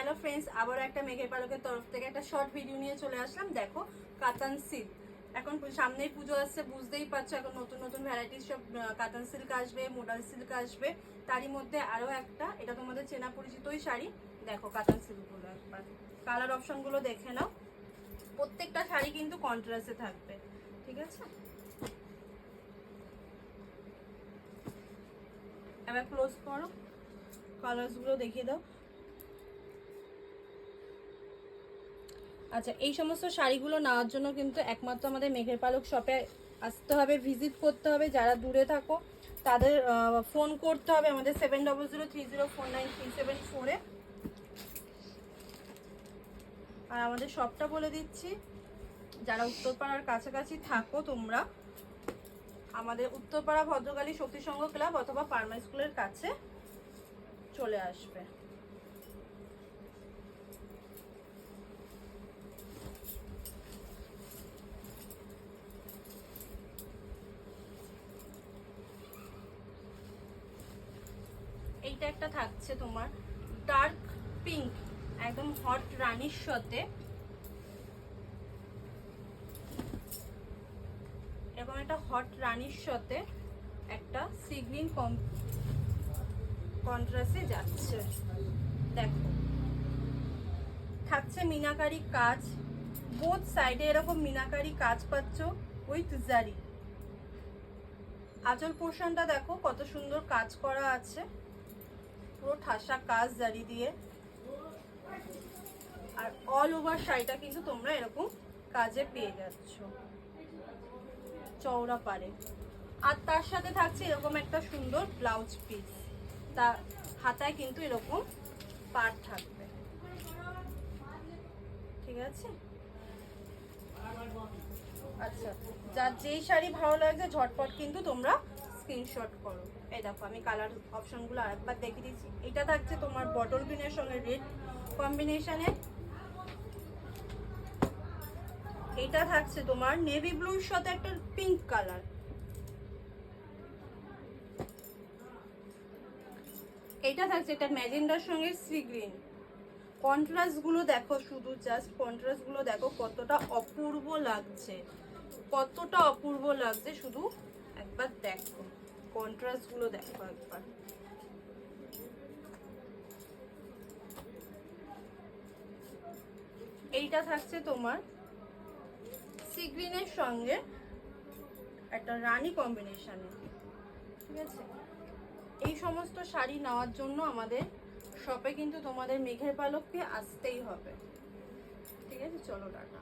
Hello friends, আবার একটা মেঘের পালকের তরফ থেকে একটা শর্ট ভিডিও নিয়ে চলে আসলাম। দেখো, কাতান সিল্ক। এখন সামনেই পুজো আসছে, বুঝতেই পারছো, এখন নতুন নতুন ভ্যারাইটিস সব কাতান সিল্ক আসবে, মোডাল সিল্ক আসবে। তারই মধ্যে আরও একটা, এটা তোমাদের চেনা পরিচিতই শাড়ি। দেখো কাতান সিল্কগুলো একবার কালার অপশনগুলো দেখে নাও। প্রত্যেকটা শাড়ি কিন্তু কন্ট্রাস্টে থাকবে, ঠিক আছে? এবার ক্লোজ করো, কালারসগুলো দেখিয়ে দাও। আচ্ছা, এই সমস্ত শাড়িগুলো নেওয়ার জন্য কিন্তু একমাত্র আমাদের মেঘের পালক শপে আসতে হবে, ভিজিট করতে হবে। যারা দূরে থাকো তাদের ফোন করতে হবে আমাদের 7003049374-এ। আর আমাদের শপটা বলে দিচ্ছি, যারা উত্তরপাড়ার কাছাকাছি থাকো তোমরা আমাদের উত্তরপাড়া ভদ্রকালী শক্তি সংঘ ক্লাব অথবা পার্মা স্কুলের কাছে চলে আসবে। এইটা একটা থাকছে তোমার ডার্ক পিঙ্ক, একদম হট রানির সাথে এরকম একটা হট রানির সাথে একটা সি গ্রিন কন্ট্রাস্টে যাচ্ছে। দেখো, থাকছে মিনাকারি কাজ, বোথ সাইডে এরকম মিনাকারি কাজ পাচ্ছ উইথ জারি। আঁচল পোর্শনটা দেখো কত সুন্দর কাজ করা আছে, পুরো ঠাসা কাজ জারি দিয়ে। আর অল ওভার শাড়িটা কিন্তু তোমরা এরকম কাজে পেয়ে যাচ্ছ চওড়া পারে। আর তার সাথে থাকছে এরকম একটা সুন্দর ব্লাউজ পিস, তা হাতায় কিন্তু এরকম পাড় থাকবে, ঠিক আছে? আচ্ছা, যার যেই শাড়ি ভালো লাগছে ঝটপট কিন্তু তোমরা স্ক্রিনশট করো। এই দেখো, আমি কালার অপশনগুলো আরেকবার দেখিয়ে দিচ্ছি। এটা থাকছে তোমার বটল গ্রিনের সঙ্গে রেড কম্বিনেশনে। এটা থাকছে তোমার নেভি ব্লুর সাথে একটা পিঙ্ক কালার। এটা থাকছে একটা ম্যাজেন্ডার সঙ্গে সি গ্রিন। কন্ট্রাস্ট গুলো দেখো, শুধু জাস্ট কন্ট্রাস্ট গুলো দেখো কতটা অপূর্ব লাগছে, কতটা অপূর্ব লাগছে, শুধু একবার দেখো কন্ট্রাস্ট গুলো দেখো একবার। এইটা থাকছে তোমার সি গ্রিনের সঙ্গে একটা রানী কম্বিনেশনে, ঠিক আছে? এই সমস্ত শাড়ি নেওয়ার জন্য আমাদের শপে কিন্তু তোমাদের মেঘের পালককে আসতেই হবে, ঠিক আছে? চলো টাটা।